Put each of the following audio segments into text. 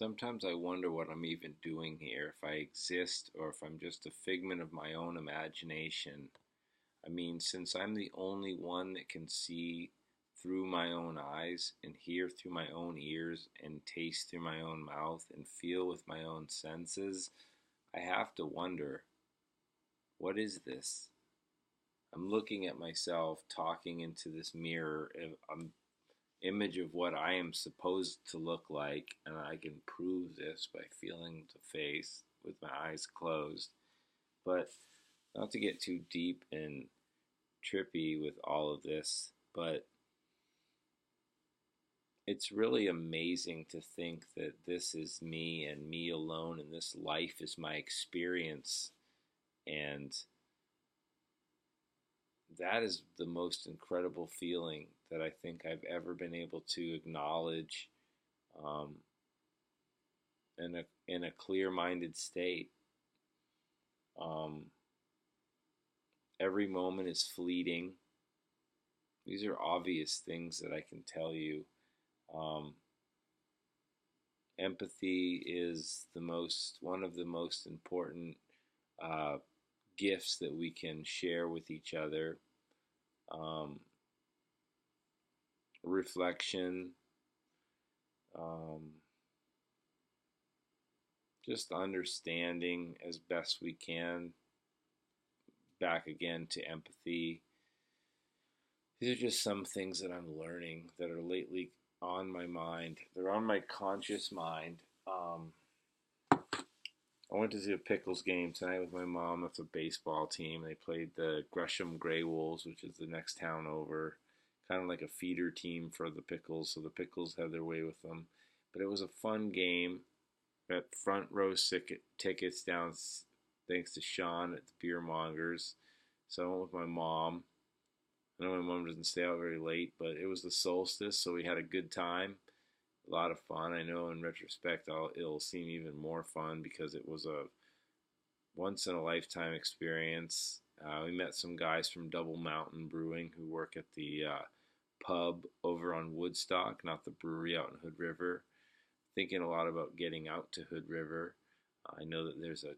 Sometimes I wonder what I'm even doing here, if I exist or if I'm just a figment of my own imagination. I mean, since I'm the only one that can see through my own eyes and hear through my own ears and taste through my own mouth and feel with my own senses, I have to wonder, what is this? I'm looking at myself talking into this mirror, image of what I am supposed to look like, and I can prove this by feeling the face with my eyes closed. But not to get too deep and trippy with all of this, but it's really amazing to think that this is me and me alone, and this life is my experience. And that is the most incredible feeling that I think I've ever been able to acknowledge um, in a clear-minded state. Um, every moment is fleeting. These are obvious things that I can tell you. Um, Empathy is one of the most important uh, gifts that we can share with each other. Um, Reflection, um, just understanding as best we can. Back again to empathy. These are just some things that I'm learning that are lately on my mind. They're on my conscious mind. I went to see a Pickles game tonight with my mom. It's a baseball team. They played the Gresham Grey Wolves, which is the next town over. Kind of like a feeder team for the Pickles, so the Pickles had their way with them. But it was a fun game. Got front row tickets down thanks to Sean at the Beer Mongers. So I went with my mom. I know my mom doesn't stay out very late, but it was the solstice, so we had a good time. A lot of fun. I know in retrospect it'll seem even more fun because it was a once in a lifetime experience. We met some guys from Double Mountain Brewing who work at the pub over on Woodstock, not the brewery out in Hood River. Thinking a lot about getting out to Hood River. I know that there's a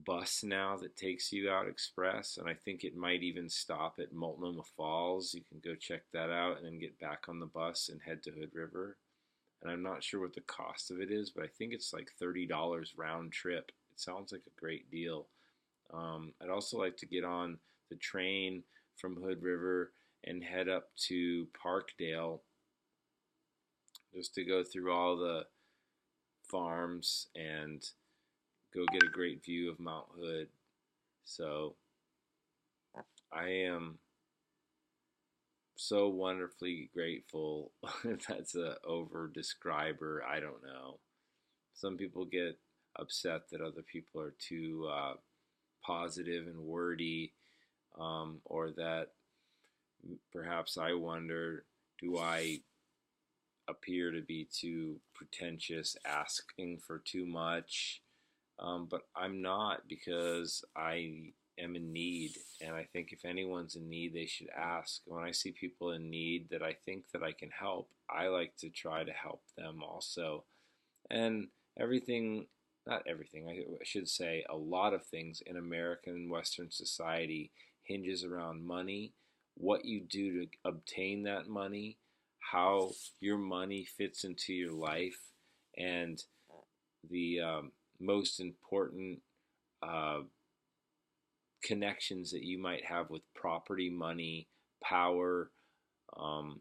bus now that takes you out express, and I think it might even stop at Multnomah Falls. You can go check that out and then get back on the bus and head to Hood River. And I'm not sure what the cost of it is, but I think it's like $30 round trip. It sounds like a great deal. I'd also like to get on the train from Hood River and head up to Parkdale just to go through all the farms and go get a great view of Mount Hood. So I am so wonderfully grateful. If that's a over describer, I don't know. Some people get upset that other people are too positive and wordy, or that perhaps I wonder, do I appear to be too pretentious, asking for too much? But I'm not, because I am in need, and I think if anyone's in need, they should ask. When I see people in need that I think that I can help, I like to try to help them also. And everything, not everything, I should say a lot of things in American Western society hinges around money, what you do to obtain that money, how your money fits into your life, and the most important uh, connections that you might have with property, money, power, um,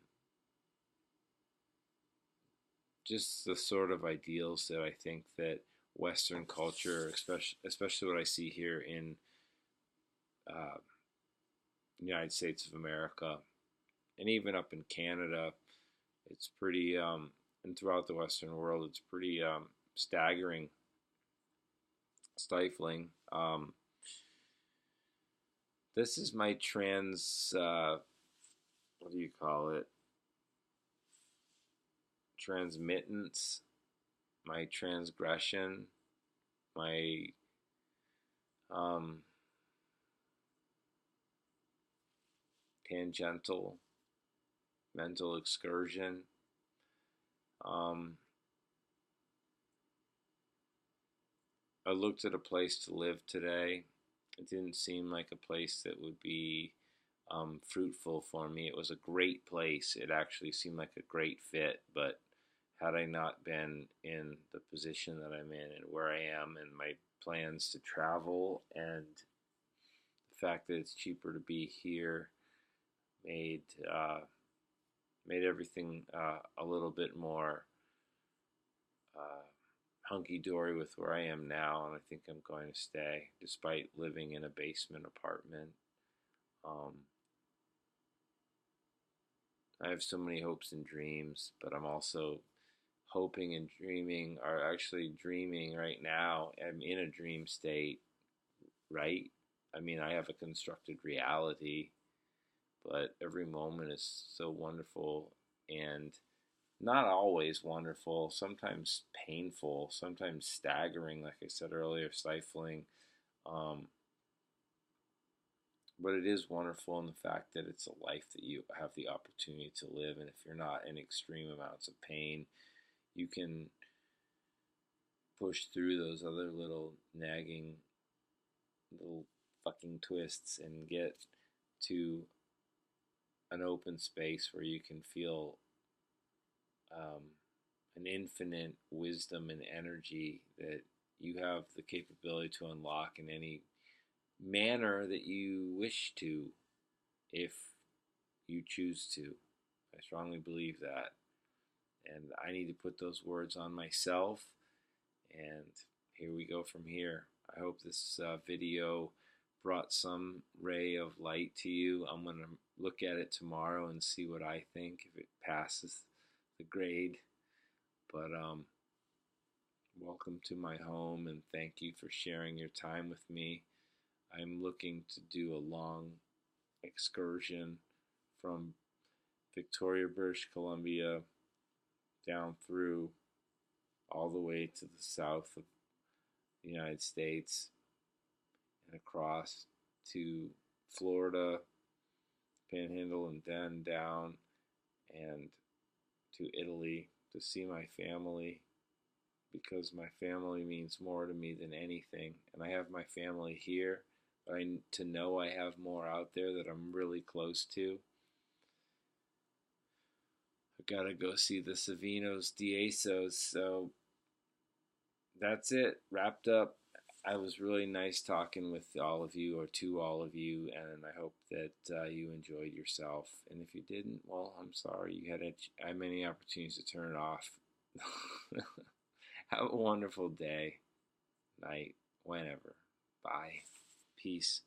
just the sort of ideals that I think that Western culture, especially what I see here in uh, the United States of America, and even up in Canada, it's pretty, and throughout the Western world, it's pretty staggering, stifling. This is my what do you call it? Transmittance, my transgression, my um, tangential mental excursion. Um, I looked at a place to live today. It didn't seem like a place that would be fruitful for me. It was a great place. It actually seemed like a great fit, but had I not been in the position that I'm in and where I am and my plans to travel and the fact that it's cheaper to be here made made everything a little bit more uh, hunky-dory with where I am now, and I think I'm going to stay despite living in a basement apartment. Um, I have so many hopes and dreams, but I'm also hoping and dreaming, or actually dreaming right now. I'm in a dream state, right? I mean, I have a constructed reality, but every moment is so wonderful and not always wonderful, sometimes painful, sometimes staggering, like I said earlier, stifling. Um, but it is wonderful in the fact that it's a life that you have the opportunity to live. And if you're not in extreme amounts of pain, you can push through those other little nagging little fucking twists and get to an open space where you can feel um, an infinite wisdom and energy that you have the capability to unlock in any manner that you wish to, if you choose to. I strongly believe that. And I need to put those words on myself. And here we go from here. I hope this video brought some ray of light to you. I'm going to look at it tomorrow and see what I think, if it passes the grade. But welcome to my home, and thank you for sharing your time with me. I'm looking to do a long excursion from Victoria, British Columbia, down through all the way to the south of the United States and across to Florida, Panhandle, and then down and to Italy to see my family, because my family means more to me than anything. And I have my family here, but to know I have more out there that I'm really close to. I've got to go see the Savinos Diesos. So that's it. Wrapped up. I was really nice talking with all of you, or to all of you, and I hope that you enjoyed yourself. And if you didn't, well, I'm sorry. You had many opportunities to turn it off. Have a wonderful day, night, whenever. Bye. Peace.